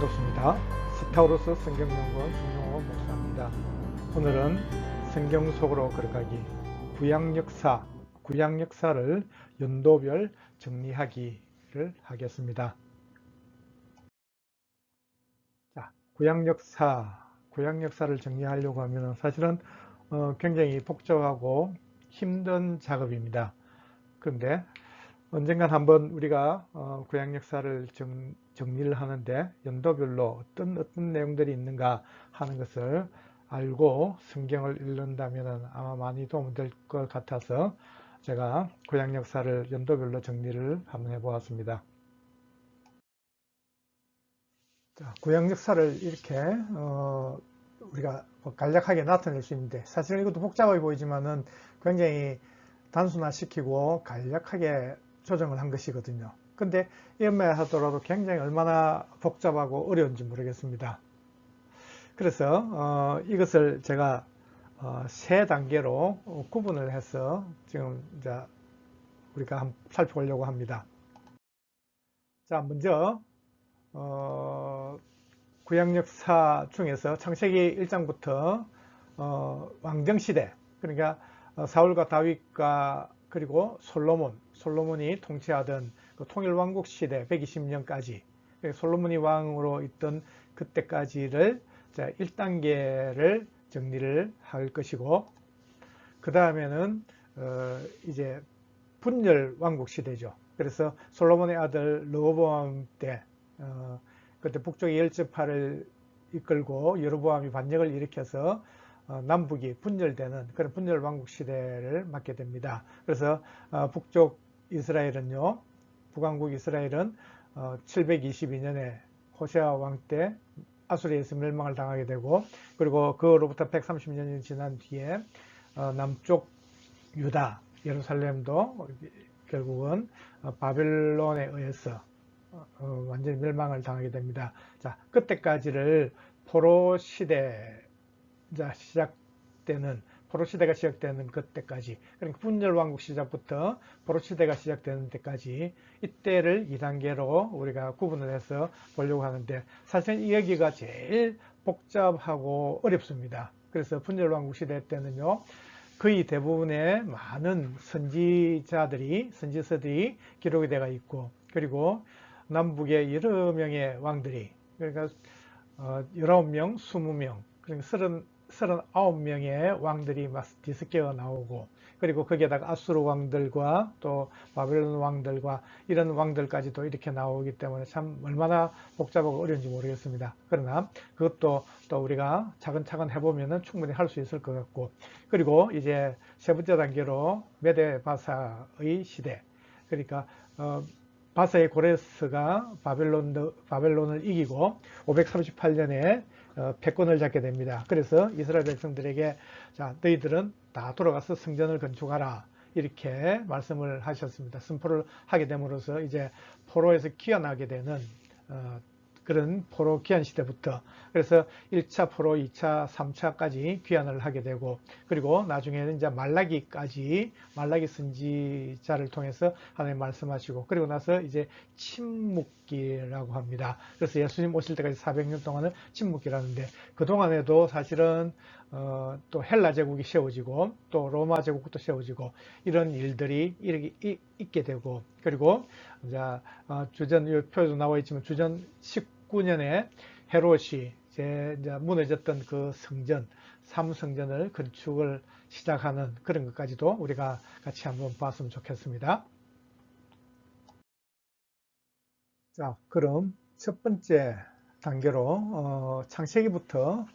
반갑습니다. 스타우로스 성경연구원 송영호 목사입니다. 오늘은 성경 속으로 걸어가기, 구약 역사를 연도별 정리하기를 하겠습니다. 자, 구약 역사를 정리하려고 하면 사실은 굉장히 복잡하고 힘든 작업입니다. 그런데 언젠간 한번 우리가 구약 역사를 정리를 하는데 연도별로 어떤 내용들이 있는가 하는 것을 알고 성경을 읽는다면 아마 많이 도움이 될 것 같아서 제가 구약 역사를 연도별로 정리를 한번 해보았습니다. 자, 구약 역사를 이렇게 우리가 간략하게 나타낼 수 있는데, 사실 이것도 복잡해 보이지만은 굉장히 단순화시키고 간략하게 조정을 한 것이거든요. 근데 이것만 하더라도 굉장히 얼마나 복잡하고 어려운지 모르겠습니다. 그래서 이것을 제가 세 단계로 구분을 해서 지금 이제 우리가 한번 살펴보려고 합니다. 자, 먼저 구약 역사 중에서 창세기 1장부터 왕정시대, 그러니까 사울과 다윗과 그리고 솔로몬이 통치하던 그 통일왕국 시대 120년까지 솔로몬이 왕으로 있던 그때까지를 1단계를 정리를 할 것이고, 그 다음에는 이제 분열 왕국 시대죠. 그래서 솔로몬의 아들 르호보암 때 그때 북쪽의 열지파를 이끌고 여로보암이 반역을 일으켜서 남북이 분열되는 그런 분열 왕국 시대를 맞게 됩니다. 그래서 북쪽 이스라엘은요, 북왕국 이스라엘은 722년에 호세아 왕 때 아수리에서 멸망을 당하게 되고, 그리고 그로부터 130년이 지난 뒤에 남쪽 유다, 예루살렘도 결국은 바벨론에 의해서 완전히 멸망을 당하게 됩니다. 자, 그때까지를 포로 시대가 시작되는 그때까지, 그러니까 분열왕국 시작부터 포로 시대가 시작되는 때까지, 이때를 2단계로 우리가 구분을 해서 보려고 하는데, 사실 여기가 제일 복잡하고 어렵습니다. 그래서 분열왕국 시대 때는요, 거의 대부분의 많은 선지서들이 기록이 되어 있고, 그리고 남북의 여러 명의 왕들이, 그러니까 19명, 20명, 그러니까 39명의 왕들이 뒤섞여 나오고, 그리고 거기에다가 아수르 왕들과 또 바벨론 왕들과 이런 왕들까지도 이렇게 나오기 때문에 참 얼마나 복잡하고 어려운지 모르겠습니다. 그러나 그것도 또 우리가 차근차근 해보면 충분히 할 수 있을 것 같고, 그리고 이제 세 번째 단계로 메데 바사의 시대, 그러니까 바사의 고레스가 바벨론을 이기고 538년에 패권을 잡게 됩니다. 그래서 이스라엘 백성들에게, 자, 너희들은 다 돌아가서 성전을 건축하라, 이렇게 말씀을 하셨습니다. 선포를 하게 됨으로써 이제 포로에서 귀환하게 되는 그런 포로 귀환 시대부터, 그래서 1차 포로, 2차, 3차까지 귀환을 하게 되고, 그리고 나중에는 이제 말라기 선지자를 통해서 하나님 말씀하시고, 그리고 나서 이제 침묵기라고 합니다. 그래서 예수님 오실 때까지 400년 동안을 침묵기라는데, 그동안에도 사실은 또 헬라 제국이 세워지고 또 로마 제국도 세워지고 이런 일들이 있게 되고, 그리고 이제 주전, 이 표에도 나와 있지만 주전 19년에 헤롯이 이제 무너졌던 그 성전, 3성전을 건축을 시작하는 그런 것까지도 우리가 같이 한번 봤으면 좋겠습니다. 자, 그럼 첫 번째 단계로 창세기부터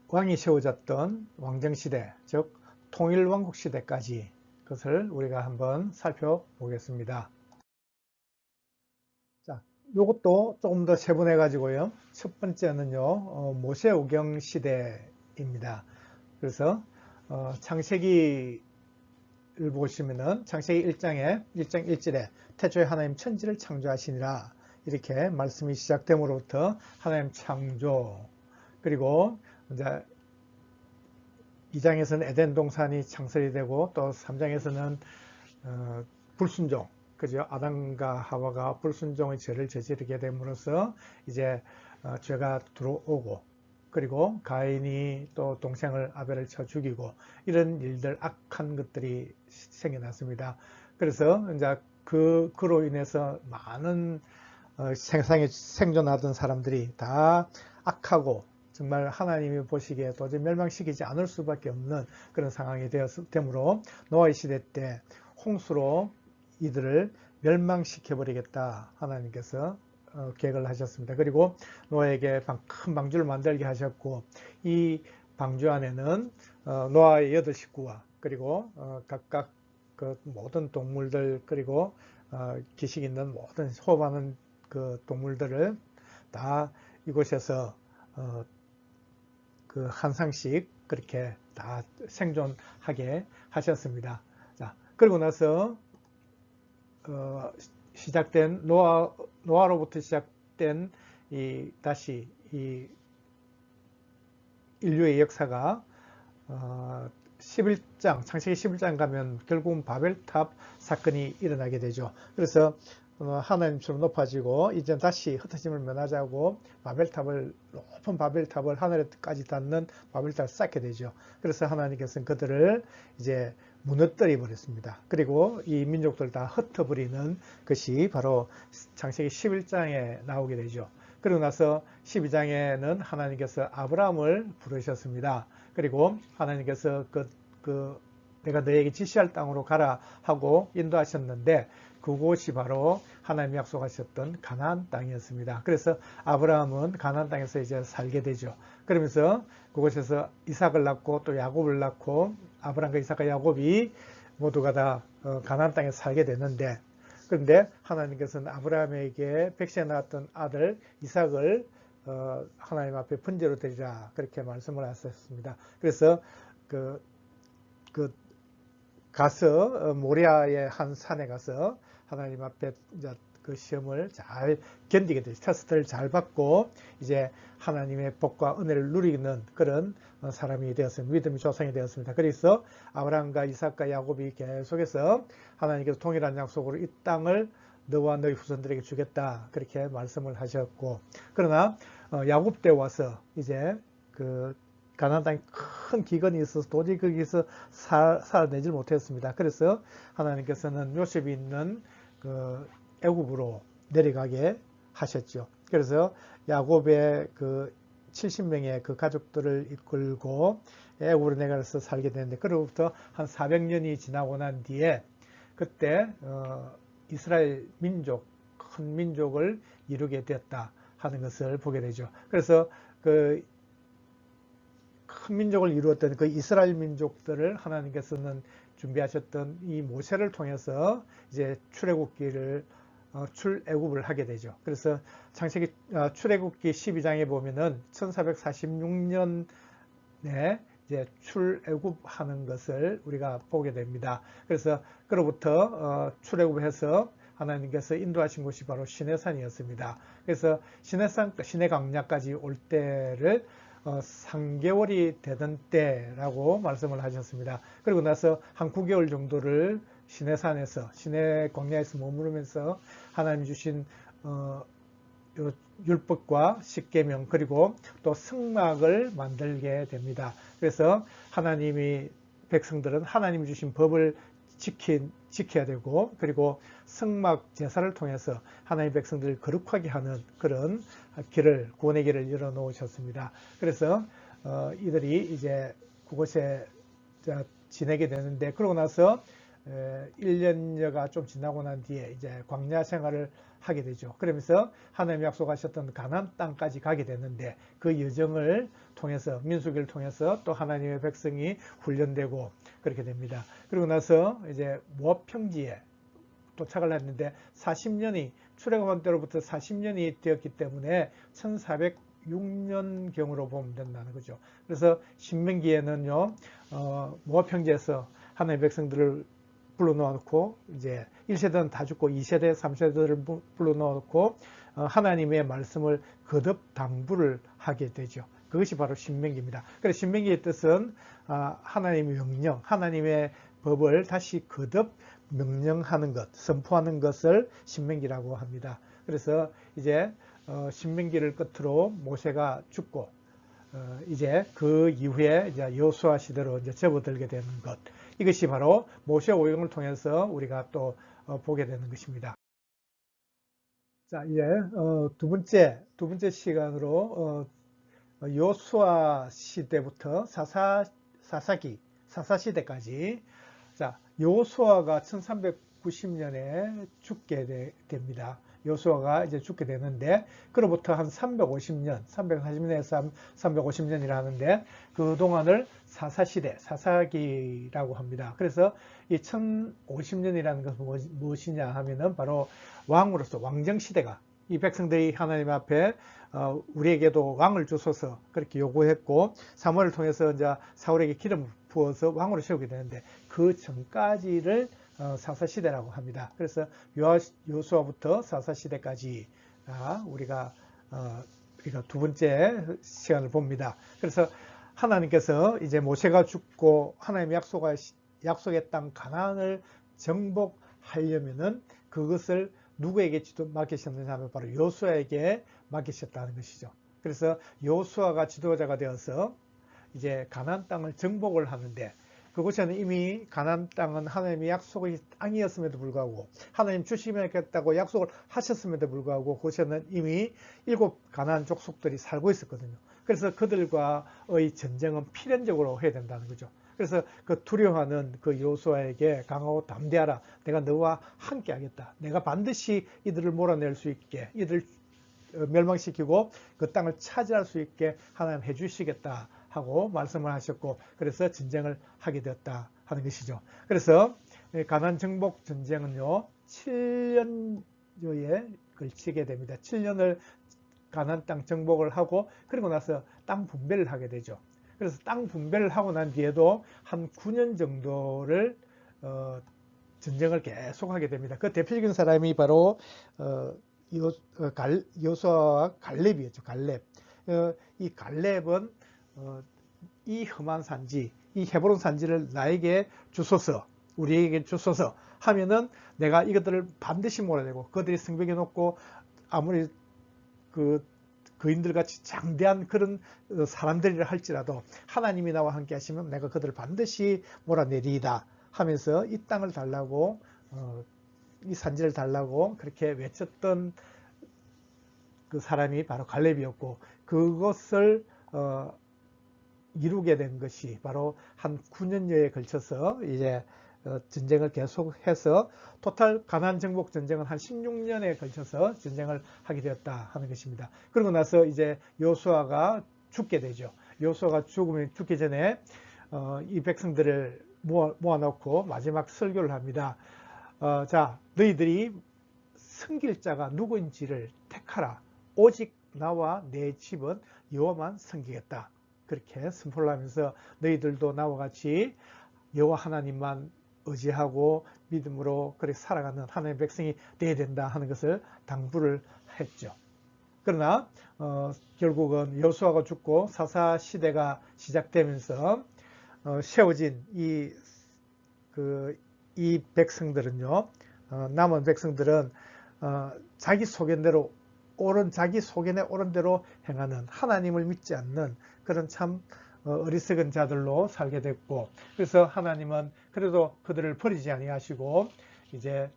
왕이 세워졌던 왕정시대, 즉 통일왕국시대까지, 그것을 우리가 한번 살펴보겠습니다. 자, 이것도 조금 더 세분해 가지고요. 첫 번째는요, 모세오경 시대입니다. 그래서 창세기를 보시면은 창세기 1장 1절에 태초에 하나님 천지를 창조하시니라, 이렇게 말씀이 시작됨으로부터 하나님 창조, 그리고 이제 2장에서는 에덴 동산이 창설이 되고, 또 3장에서는 불순종, 그죠? 아담과 하와가 불순종의 죄를 저지르게 됨으로써 이제 죄가 들어오고, 그리고 가인이 또 동생을 아벨을 쳐 죽이고, 이런 일들, 악한 것들이 생겨났습니다. 그래서 이제 그로 인해서 많은 세상에 생존하던 사람들이 다 악하고 정말 하나님이 보시기에 도저히 멸망시키지 않을 수밖에 없는 그런 상황이 되므로 노아의 시대 때 홍수로 이들을 멸망시켜 버리겠다 하나님께서 계획을 하셨습니다. 그리고 노아에게 큰 방주를 만들게 하셨고, 이 방주 안에는 노아의 8식구와 그리고 각각 그 모든 동물들, 그리고 기식 있는 모든 호흡하는 그 동물들을 다 이곳에서 그 한 상씩 그렇게 다 생존하게 하셨습니다. 자, 그리고 나서 시작된 노아로부터 시작된 다시 이 인류의 역사가 11장, 창세기 11장 가면 결국은 바벨탑 사건이 일어나게 되죠. 그래서 하나님처럼 높아지고 이제 다시 흩어짐을 면하자고 높은 바벨탑을 하늘에까지 닿는 바벨탑을 쌓게 되죠. 그래서 하나님께서는 그들을 이제 무너뜨려 버렸습니다. 그리고 이 민족들 다 흩어버리는 것이 바로 창세기 11장에 나오게 되죠. 그러고 나서 12장에는 하나님께서 아브라함을 부르셨습니다. 그리고 하나님께서 내가 너에게 지시할 땅으로 가라 하고 인도하셨는데, 그곳이 바로 하나님이 약속하셨던 가나안 땅이었습니다. 그래서 아브라함은 가나안 땅에서 이제 살게 되죠. 그러면서 그곳에서 이삭을 낳고 또 야곱을 낳고, 아브라함과 이삭과 야곱이 모두가 다 가나안 땅에서 살게 됐는데, 그런데 하나님께서는 아브라함에게 백시에 낳았던 아들 이삭을 하나님 앞에 번제로 드리라 그렇게 말씀을 하셨습니다. 그래서 가서 모리아의 한 산에 가서 하나님 앞에 이제 그 시험을 잘 견디게 되죠. 테스트를 잘 받고 이제 하나님의 복과 은혜를 누리는 그런 사람이 되었습니다. 믿음의 조상이 되었습니다. 그래서 아브라함과 이삭과 야곱이 계속해서 하나님께서 동일한 약속으로 이 땅을 너와 너희 후손들에게 주겠다 그렇게 말씀을 하셨고, 그러나 야곱 때 와서 이제 그 가나안 땅에 큰 기근이 있어서 도저히 거기서 살아내질 못했습니다. 그래서 하나님께서는 요셉이 있는 그 애굽으로 내려가게 하셨죠. 그래서 야곱의 그 70명의 그 가족들을 이끌고 애굽으로 내려가서 살게 되는데, 그로부터 한 400년이 지나고 난 뒤에 그때 이스라엘 민족, 큰 민족을 이루게 되었다 하는 것을 보게 되죠. 그래서 그 큰 민족을 이루었던 그 이스라엘 민족들을 하나님께서는 준비하셨던 이 모세를 통해서 이제 출애굽기를 출애굽을 하게 되죠. 그래서 창세기 출애굽기 12장에 보면은 1446년에 이제 출애굽하는 것을 우리가 보게 됩니다. 그래서 그로부터 출애굽해서 하나님께서 인도하신 곳이 바로 시내산이었습니다. 그래서 시내 광야까지 올 때를 3개월이 되던 때라고 말씀을 하셨습니다. 그리고 나서 한 9개월 정도를 시내산에서, 시내 광야에서 머무르면서 하나님 주신 율법과 십계명, 그리고 또 성막을 만들게 됩니다. 그래서 하나님이, 백성들은 하나님이 주신 법을 지켜야 되고, 그리고 성막 제사를 통해서 하나님의 백성들을 거룩하게 하는 그런 구원의 길을 열어 놓으셨습니다. 그래서 이들이 이제 그곳에 지내게 되는데, 그러고 나서 1년여가 좀 지나고 난 뒤에 이제 광야 생활을 하게 되죠. 그러면서 하나님이 약속하셨던 가나안 땅까지 가게 되는데, 그 여정을 통해서, 민수기를 통해서 또 하나님의 백성이 훈련되고 그렇게 됩니다. 그리고 나서 이제 모압 평지에 도착을 했는데, 40년이, 출애굽한 때로부터 40년이 되었기 때문에 1406년경으로 보면 된다는 거죠. 그래서 신명기에는요, 모압 평지에서 하나님의 백성들을 불러놓고 이제 1세대는 다 죽고 2세대, 3세대를 불러놓고 하나님의 말씀을 거듭 당부를 하게 되죠. 그것이 바로 신명기입니다. 그래서 신명기의 뜻은 하나님의 명령, 하나님의 법을 다시 거듭 명령하는 것, 선포하는 것을 신명기라고 합니다. 그래서 이제 신명기를 끝으로 모세가 죽고 이제 그 이후에 이제 여호수아 시대로 이제 접어들게 되는 것, 이것이 바로 모세 오경을 통해서 우리가 또 보게 되는 것입니다. 자, 이제 두 번째 시간으로 여호수아 시대부터 사사 시대까지. 자, 여호수아가 1390년에 죽게 됩니다. 여호수아가 이제 죽게 되는데, 그로부터 한 350년, 340년에서 350년이라 하는데, 그 동안을 사사시대, 사사기라고 합니다. 그래서 이 1050년이라는 것은 무엇이냐 하면은 바로 왕으로서 왕정시대가, 이 백성들이 하나님 앞에 우리에게도 왕을 주소서 그렇게 요구했고, 사무엘을 통해서 이제 사울에게 기름을 부어서 왕으로 세우게 되는데, 그 전까지를 사사시대라고 합니다. 그래서 여호수아부터 사사시대까지 우리가 두 번째 시간을 봅니다. 그래서 하나님께서 이제 모세가 죽고 하나님의 약속의 땅 가나안을 정복하려면은 그것을 누구에게 맡기셨느냐 하면 바로 여호수아에게 맡기셨다는 것이죠. 그래서 여호수아가 지도자가 되어서 이제 가나안 땅을 정복을 하는데, 그곳에는 이미 가나안 땅은 하나님의 약속의 땅이었음에도 불구하고, 하나님 주시겠다고 약속을 하셨음에도 불구하고 그곳에는 이미 7 가나안 족속들이 살고 있었거든요. 그래서 그들과의 전쟁은 필연적으로 해야 된다는 거죠. 그래서 그 두려워하는 그 여호수아에게 강하고 담대하라, 내가 너와 함께 하겠다, 내가 반드시 이들을 몰아낼 수 있게, 이들을 멸망시키고 그 땅을 차지할 수 있게 하나님 해주시겠다 하고 말씀을 하셨고, 그래서 전쟁을 하게 되었다 하는 것이죠. 그래서 가나안 정복 전쟁은요 7년여에 걸치게 됩니다. 7년을 가나안 땅 정복을 하고, 그리고 나서 땅 분배를 하게 되죠. 그래서 땅 분배를 하고 난 뒤에도 한 9년 정도를 전쟁을 계속하게 됩니다. 그 대표적인 사람이 바로 여호수아와 갈렙이었죠. 갈렙. 이 갈렙은 이 험한 산지, 이 헤브론 산지를 나에게 주소서, 우리에게 주소서 하면은 내가 이것들을 반드시 몰아내고, 그들이 성벽에 놓고 아무리 그인들 같이 장대한 그런 사람들이라 할지라도 하나님이 나와 함께 하시면 내가 그들을 반드시 몰아내리이다 하면서 이 땅을 달라고, 이 산지를 달라고 그렇게 외쳤던 그 사람이 바로 갈렙이었고, 그것을 이루게 된 것이 바로 한 9년여에 걸쳐서 이제 전쟁을 계속해서 토탈 가나안 정복 전쟁은 한 16년에 걸쳐서 전쟁을 하게 되었다 하는 것입니다. 그러고 나서 이제 여호수아가 죽게 되죠. 여호수아가 죽기 전에 이 백성들을 모아놓고 마지막 설교를 합니다. 자, 너희들이 섬길 자가 누구인지를 택하라. 오직 나와 내 집은 여호와만 섬기겠다. 그렇게 선포를 하면서 너희들도 나와 같이 여호와 하나님만 의지하고 믿음으로 그렇게 살아가는 하나님의 백성이 되어야 된다 하는 것을 당부를 했죠. 그러나 결국은 여호수아가 죽고 사사 시대가 시작되면서 세워진 이 백성들은요, 남은 백성들은 자기 소견대로 자기 소견에 옳은 대로 행하는, 하나님을 믿지 않는 그런 참 어리석은 자들로 살게 됐고, 그래서 하나님은 그래도 그들을 버리지 아니하시고 이제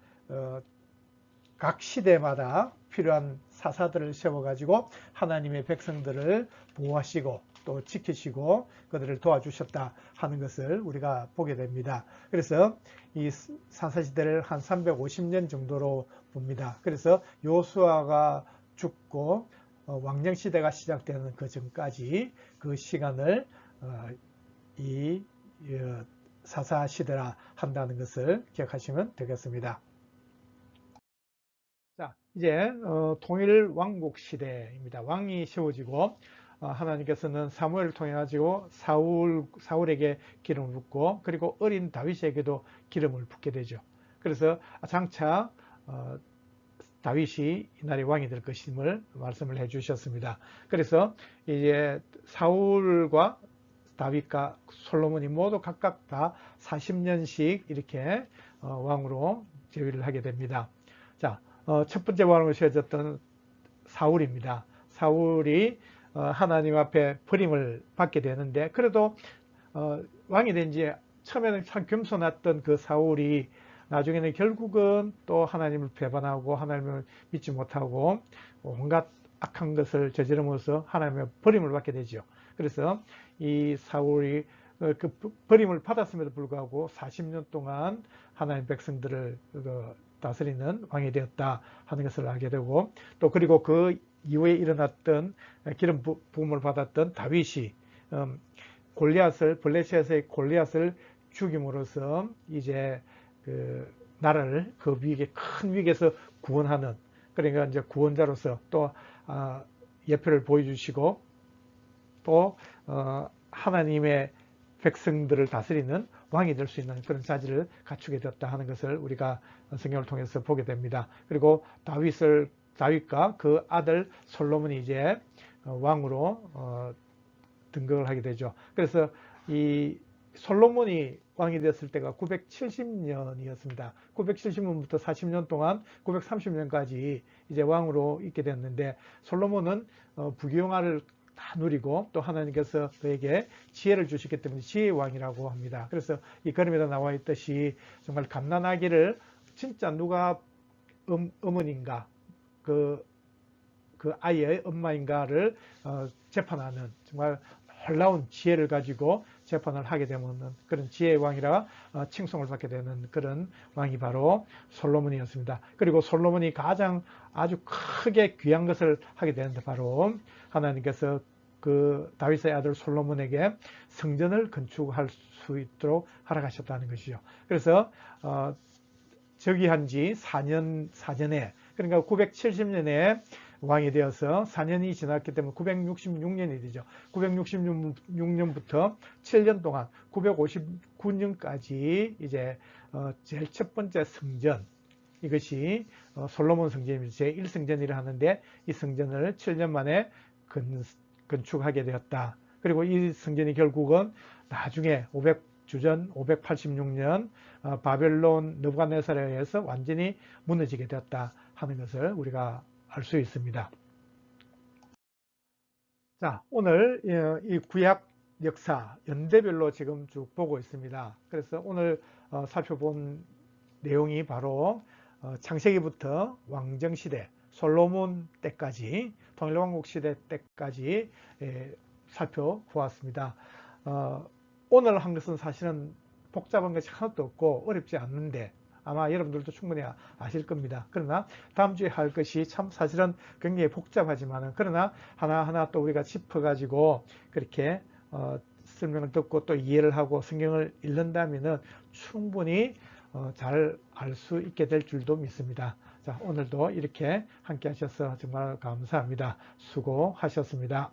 각 시대마다 필요한 사사들을 세워가지고 하나님의 백성들을 보호하시고 또 지키시고 그들을 도와주셨다 하는 것을 우리가 보게 됩니다. 그래서 이 사사시대를 한 350년 정도로 봅니다. 그래서 여호수아가 죽고 왕정시대가 시작되는 그 전까지 그 시간을 이 사사시대라 한다는 것을 기억하시면 되겠습니다. 자, 이제 통일 왕국 시대입니다. 왕이 세워지고 하나님께서는 사무엘을 통해 가지고 사울에게 기름을 붓고, 그리고 어린 다윗에게도 기름을 붓게 되죠. 그래서 장차 다윗이 이날의 왕이 될 것임을 말씀을 해 주셨습니다. 그래서 이제 사울과 다윗과 솔로몬이 모두 각각 다 40년씩 이렇게 왕으로 재위를 하게 됩니다. 자, 첫 번째 왕으로 세워졌던 사울입니다. 사울이 하나님 앞에 버림을 받게 되는데, 그래도 왕이 된 지 처음에는 참 겸손했던 그 사울이 나중에는 결국은 또 하나님을 배반하고 하나님을 믿지 못하고 온갖 악한 것을 저지르면서 하나님의 버림을 받게 되죠. 그래서 이 사울이 그 버림을 받았음에도 불구하고 40년 동안 하나님 백성들을 다스리는 왕이 되었다 하는 것을 알게 되고, 또 그리고 그 이후에 일어났던 기름 부음을 받았던 다윗이 골리앗을, 블레셋의 골리앗을 죽임으로써 이제 그 나라를 그 위기에, 큰 위기에서 구원하는, 그러니까 이제 구원자로서 또 예표를 보여주시고 또 하나님의 백성들을 다스리는 왕이 될 수 있는 그런 자질을 갖추게 되었다 하는 것을 우리가 성경을 통해서 보게 됩니다. 그리고 다윗과 그 아들 솔로몬이 이제 왕으로 등극을 하게 되죠. 그래서 이 솔로몬이 왕이 됐을 때가 970년이었습니다. 970년부터 40년 동안 930년까지 이제 왕으로 있게 됐는데, 솔로몬은 부귀영화를 다 누리고 또 하나님께서 그에게 지혜를 주셨기 때문에 지혜의 왕이라고 합니다. 그래서 이 그림에도 나와 있듯이 정말 갓난아기를 진짜 누가 어머니인가, 그 아이의 엄마인가를 재판하는 정말 놀라운 지혜를 가지고 재판을 하게 되는 그런 지혜의 왕이라 칭송을 받게 되는 그런 왕이 바로 솔로몬이었습니다. 그리고 솔로몬이 가장 아주 크게 귀한 것을 하게 되는데, 바로 하나님께서 그 다윗의 아들 솔로몬에게 성전을 건축할 수 있도록 허락하셨다는 것이죠. 그래서 즉위한 지 4년에, 그러니까 970년에 왕이 되어서 4년이 지났기 때문에 966년이 되죠. 966년부터 7년 동안 959년까지 이제 제일 첫 번째 성전, 이것이 솔로몬 성전입니다. 제1성전이라 하는데, 이 성전을 7년 만에 건축하게 되었다. 그리고 이 성전이 결국은 나중에 주전 586년 바벨론 느부갓네살에 의해서 완전히 무너지게 되었다 하는 것을 우리가 알 수 있습니다. 자, 오늘 이 구약 역사 연대별로 지금 쭉 보고 있습니다. 그래서 오늘 살펴본 내용이 바로 창세기부터 왕정시대, 솔로몬 때까지, 통일왕국 시대 때까지 살펴보았습니다. 오늘 한 것은 사실은 복잡한 것이 하나도 없고 어렵지 않는데 아마 여러분들도 충분히 아실 겁니다. 그러나 다음 주에 할 것이 참 사실은 굉장히 복잡하지만은, 그러나 하나하나 또 우리가 짚어가지고 그렇게 설명을 듣고 또 이해를 하고 성경을 읽는다면은 충분히 잘 알 수 있게 될 줄도 믿습니다. 자, 오늘도 이렇게 함께 하셔서 정말 감사합니다. 수고하셨습니다.